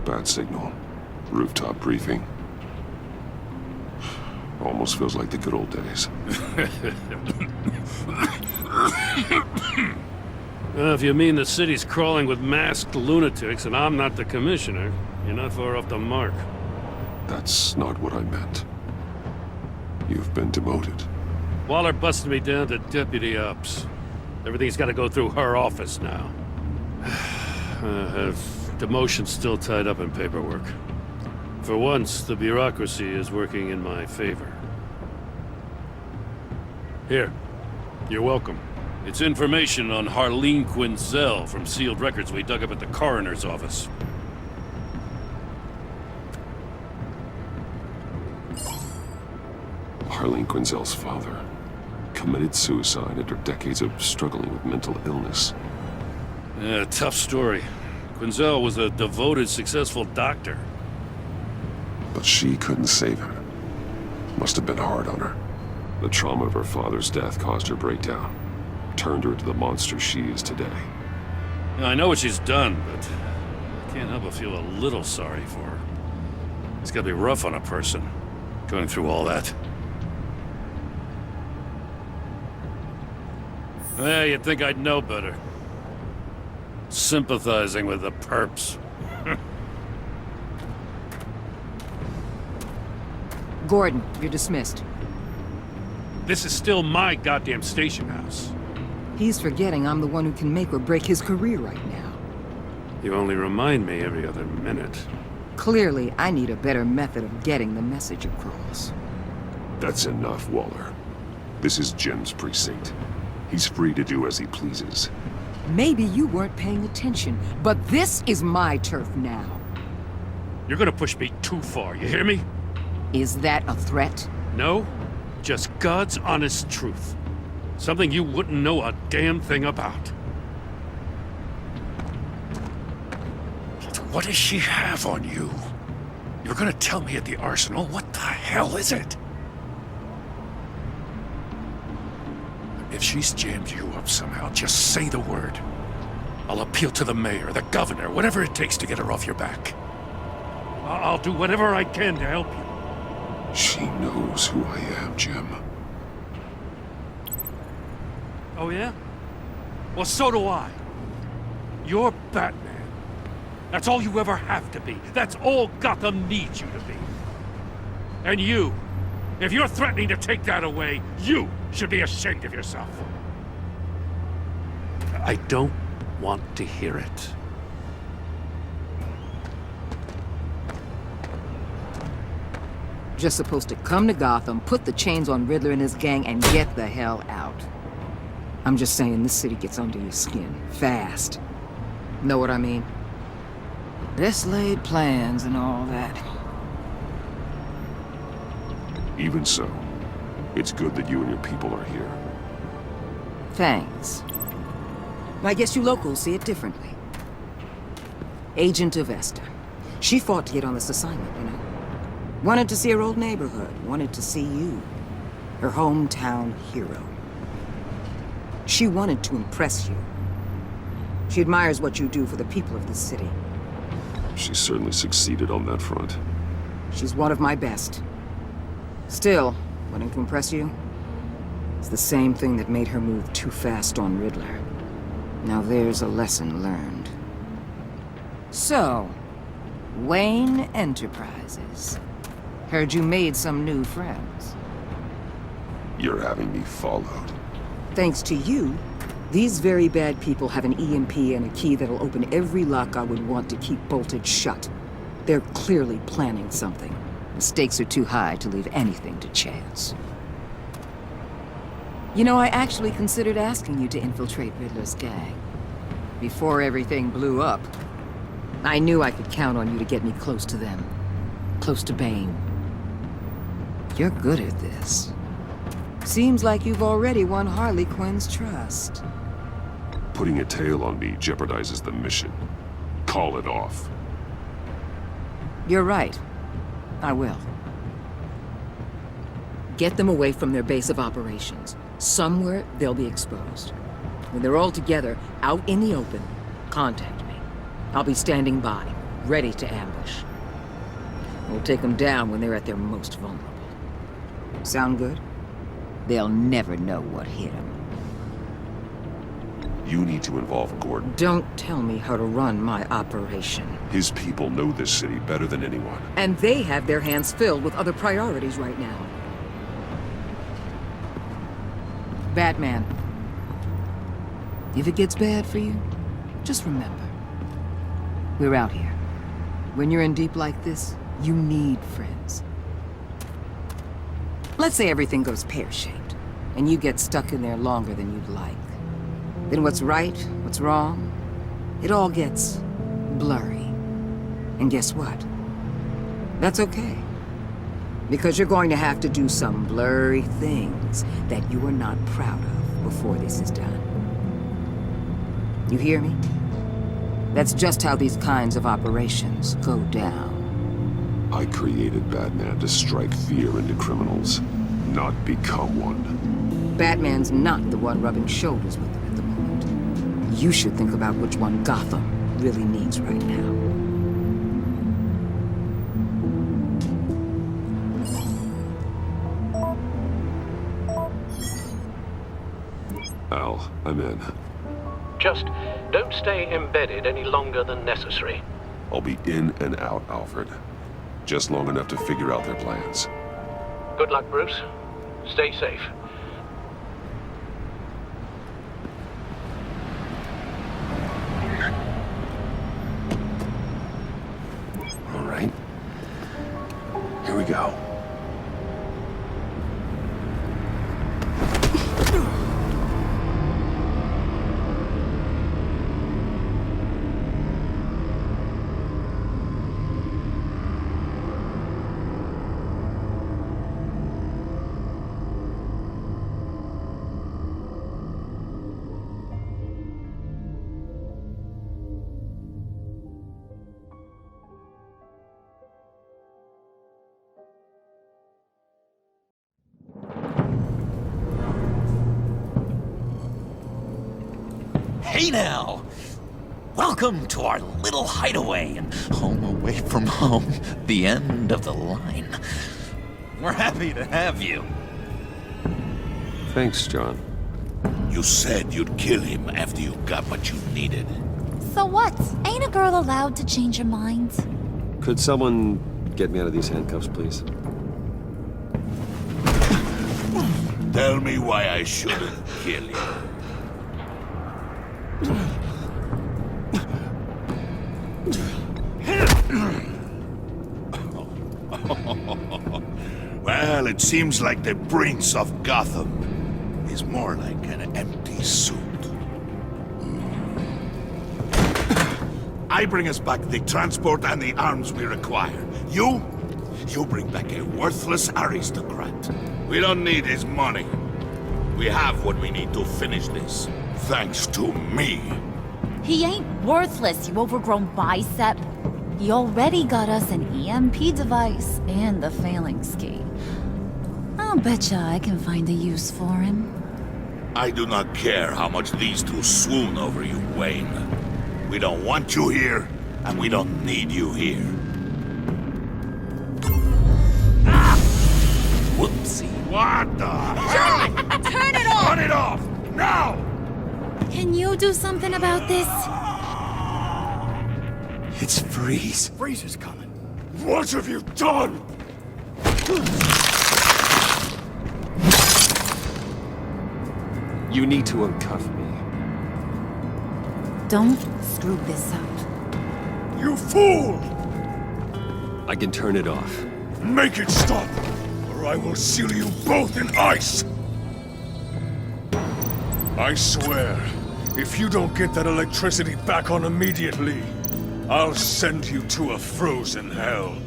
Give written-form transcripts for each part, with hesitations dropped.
Bad signal. Rooftop briefing. Almost feels like the good old days. Well, if you mean the city's crawling with masked lunatics and I'm not the commissioner, you're not far off the mark. That's not what I meant. You've been demoted. Waller busted me down to deputy ops. Everything's got to go through her office now. Demotion's still tied up in paperwork. For once, the bureaucracy is working in my favor. Here. You're welcome. It's information on Harleen Quinzel from sealed records we dug up at the coroner's office. Harleen Quinzel's father committed suicide after decades of struggling with mental illness. Yeah, tough story. Quinzel was a devoted, successful doctor. But she couldn't save him. Must have been hard on her. The trauma of her father's death caused her breakdown. Turned her into the monster she is today. Yeah, I know what she's done, but I can't help but feel a little sorry for her. It's gotta be rough on a person, going through all that. Hey, you'd think I'd know better. Sympathizing with the perps. Gordon, you're dismissed. This is still my goddamn station house. He's forgetting I'm the one who can make or break his career right now. You only remind me every other minute. Clearly, I need a better method of getting the message across. That's enough, Waller. This is Jim's precinct. He's free to do as he pleases. Maybe you weren't paying attention, but this is my turf now. You're gonna push me too far, you hear me? Is that a threat? No, just God's honest truth. Something you wouldn't know a damn thing about. What does she have on you? You're gonna tell me at the arsenal? What the hell is it? If she's jammed you up somehow, just say the word. I'll appeal to the mayor, the governor, whatever it takes to get her off your back. I'll do whatever I can to help you. She knows who I am, Jim. Oh yeah? Well, so do I. You're Batman. That's all you ever have to be. That's all Gotham needs you to be. And you, if you're threatening to take that away, you should be ashamed of yourself. I don't want to hear it. Just supposed to come to Gotham, put the chains on Riddler and his gang, and get the hell out. I'm just saying, this city gets under your skin. Fast. Know what I mean? Best laid plans and all that. Even so, it's good that you and your people are here. Thanks. I guess you locals see it differently. Agent of Vesta. She fought to get on this assignment, you know? Wanted to see her old neighborhood. Wanted to see you. Her hometown hero. She wanted to impress you. She admires what you do for the people of this city. She certainly succeeded on that front. She's one of my best. Still, wanting to impress you? It's the same thing that made her move too fast on Riddler. Now there's a lesson learned. So, Wayne Enterprises. Heard you made some new friends. You're having me followed. Thanks to you, these very bad people have an EMP and a key that'll open every lock I would want to keep bolted shut. They're clearly planning something. The stakes are too high to leave anything to chance. You know, I actually considered asking you to infiltrate Riddler's gang. Before everything blew up, I knew I could count on you to get me close to them. Close to Bane. You're good at this. Seems like you've already won Harley Quinn's trust. Putting a tail on me jeopardizes the mission. Call it off. You're right. I will. Get them away from their base of operations. Somewhere they'll be exposed. When they're all together, out in the open, contact me. I'll be standing by. ready to ambush. We'll take them down when they're at their most vulnerable. Sound good? They'll never know what hit them. You need to involve Gordon. Don't tell me how to run my operation. His people know this city better than anyone. And they have their hands filled with other priorities right now. Batman. If it gets bad for you, just remember. We're out here. When you're in deep like this, you need friends. Let's say everything goes pear-shaped, and you get stuck in there longer than you'd like. Then what's right, what's wrong, it all gets blurry. And guess what? That's okay. Because you're going to have to do some blurry things that you are not proud of before this is done. You hear me? That's just how these kinds of operations go down. I created Batman to strike fear into criminals, not become one. Batman's not the one rubbing shoulders with them at the moment. You should think about which one Gotham really needs right now. Al, I'm in. Just don't stay embedded any longer than necessary. I'll be in and out, Alfred. Just long enough to figure out their plans. Good luck, Bruce. Stay safe. All right. Here we go. Hey now! Welcome to our little hideaway and home away from home, the end of the line. We're happy to have you. Thanks, John. You said you'd kill him after you got what you needed. So what? Ain't a girl allowed to change her mind? Could someone get me out of these handcuffs, please? Tell me why I shouldn't kill you. Well, it seems like the Prince of Gotham is more like an empty suit. I bring us back the transport and the arms we require. You bring back a worthless aristocrat. We don't need his money. We have what we need to finish this, thanks to me. He ain't worthless, you overgrown bicep. He already got us an EMP device and the phalanx key. I'll betcha I can find a use for him. I do not care how much these two swoon over you, Wayne. We don't want you here, and we don't need you here. Ah! Whoopsie. What the hell? Turn it off! Turn it off! Now! Can you do something about this? It's Freeze. Freeze is coming. What have you done? You need to uncuff me. Don't screw this up. You fool! I can turn it off. Make it stop, or I will seal you both in ice! I swear, if you don't get that electricity back on immediately, I'll send you to a frozen hell.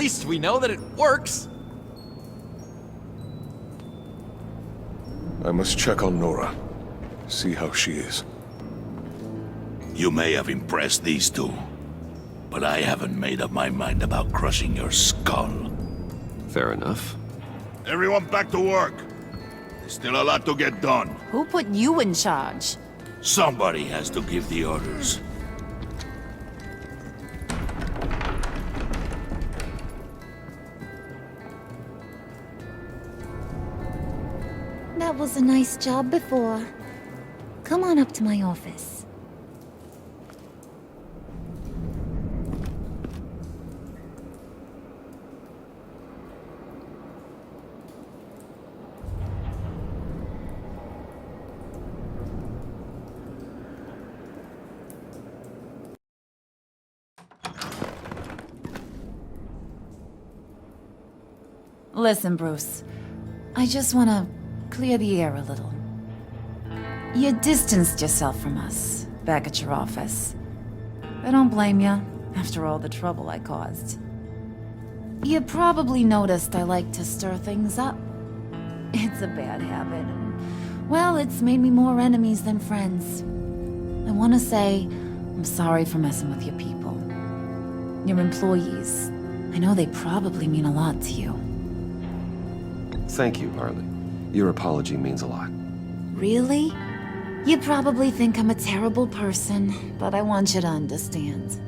least we know that it works. I must check on Nora. See how she is. You may have impressed these two, but I haven't made up my mind about crushing your skull. Fair enough. Everyone back to work. There's still a lot to get done. Who put you in charge? Somebody has to give the orders. That was a nice job before. Come on up to my office. Listen, Bruce. I just want to clear the air a little. You distanced yourself from us, back at your office. I don't blame you, after all the trouble I caused. You probably noticed I like to stir things up. It's a bad habit, and, well, it's made me more enemies than friends. I want to say I'm sorry for messing with your people. Your employees. I know they probably mean a lot to you. Thank you, Harley. Your apology means a lot. Really? You probably think I'm a terrible person, but I want you to understand.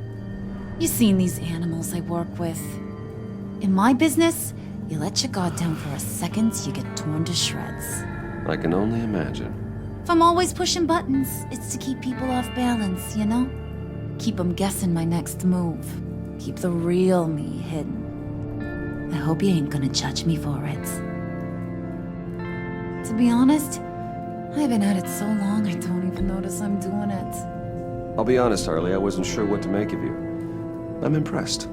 You've seen these animals I work with. In my business, you let your guard down for a second, you get torn to shreds. I can only imagine. If I'm always pushing buttons, it's to keep people off balance, you know? Keep them guessing my next move. Keep the real me hidden. I hope you ain't gonna judge me for it. To be honest, I've been at it so long I don't even notice I'm doing it. I'll be honest, Harley, I wasn't sure what to make of you. I'm impressed.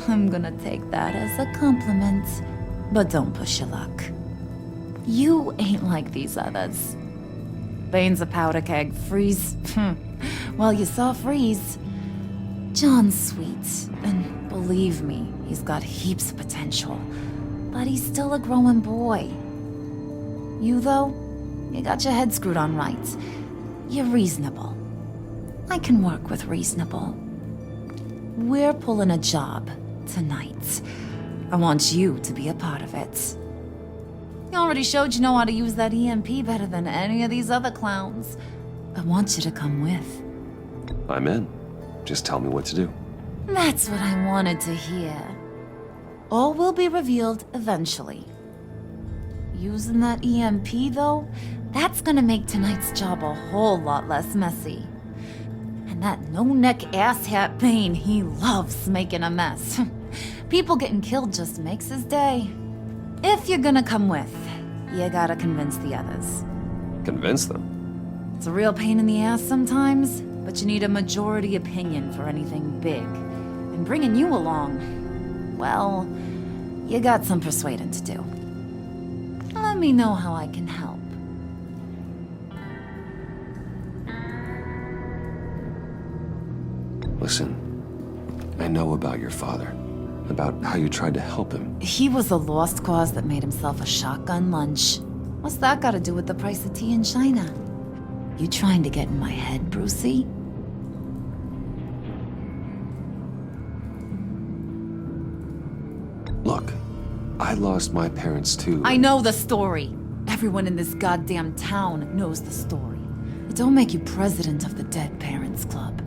I'm gonna take that as a compliment, but don't push your luck. You ain't like these others. Bane's a powder keg, Freeze. Well, you saw Freeze. John's sweet, and believe me, he's got heaps of potential. But he's still a growing boy. You, though, you got your head screwed on right. You're reasonable. I can work with reasonable. We're pulling a job tonight. I want you to be a part of it. You already showed you know how to use that EMP better than any of these other clowns. I want you to come with. I'm in. Just tell me what to do. That's what I wanted to hear. All will be revealed eventually. Using that EMP, though, that's gonna make tonight's job a whole lot less messy. And that no-neck asshat Bane, he loves making a mess. People getting killed just makes his day. If you're gonna come with, you gotta convince the others. Convince them? It's a real pain in the ass sometimes, but you need a majority opinion for anything big. And bringing you along, well, you got some persuading to do. Let me know how I can help. Listen, I know about your father. About how you tried to help him. He was a lost cause that made himself a shotgun lunch. What's that got to do with the price of tea in China? You trying to get in my head, Brucey? Look, I lost my parents too. I know the story. Everyone in this goddamn town knows the story. It don't make you president of the Dead Parents Club.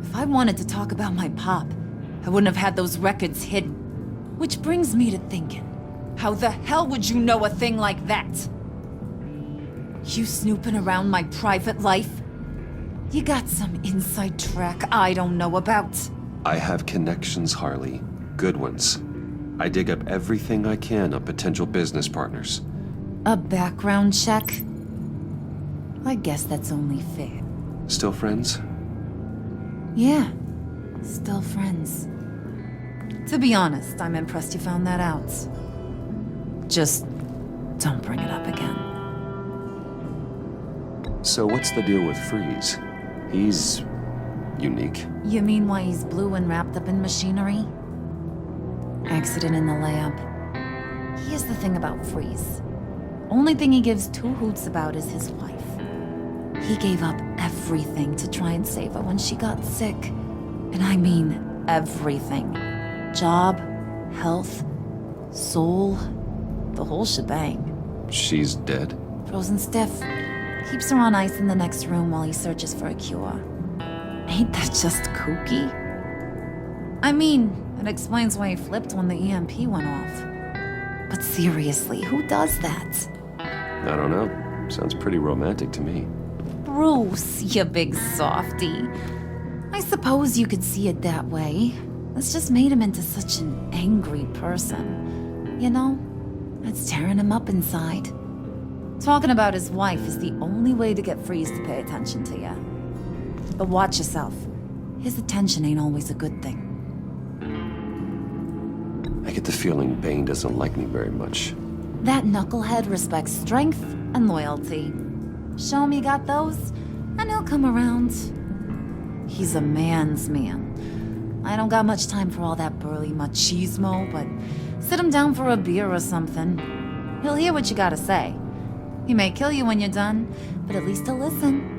If I wanted to talk about my pop, I wouldn't have had those records hidden. Which brings me to thinking, how the hell would you know a thing like that? You snooping around my private life? You got some inside track I don't know about. I have connections, Harley. Good ones. I dig up everything I can on potential business partners. A background check? I guess that's only fair. Still friends? Yeah, still friends. To be honest, I'm impressed you found that out. Just don't bring it up again. So what's the deal with Freeze? He's unique. You mean why he's blue and wrapped up in machinery? Accident in the lab. Here's the thing about Freeze. Only thing he gives two hoots about is his wife. He gave up everything to try and save her when she got sick. And I mean everything. Job, health, soul, the whole shebang. She's dead? Frozen stiff. Keeps her on ice in the next room while he searches for a cure. Ain't that just kooky? I mean, it explains why he flipped when the EMP went off. But seriously, who does that? I don't know. Sounds pretty romantic to me. Bruce, you big softy. I suppose you could see it that way. It's just made him into such an angry person. You know, it's tearing him up inside. Talking about his wife is the only way to get Freeze to pay attention to you. But watch yourself. His attention ain't always a good thing. I get the feeling Bane doesn't like me very much. That knucklehead respects strength and loyalty. Show him you got those, and he'll come around. He's a man's man. I don't got much time for all that burly machismo, but sit him down for a beer or something. He'll hear what you gotta say. He may kill you when you're done, but at least he'll listen.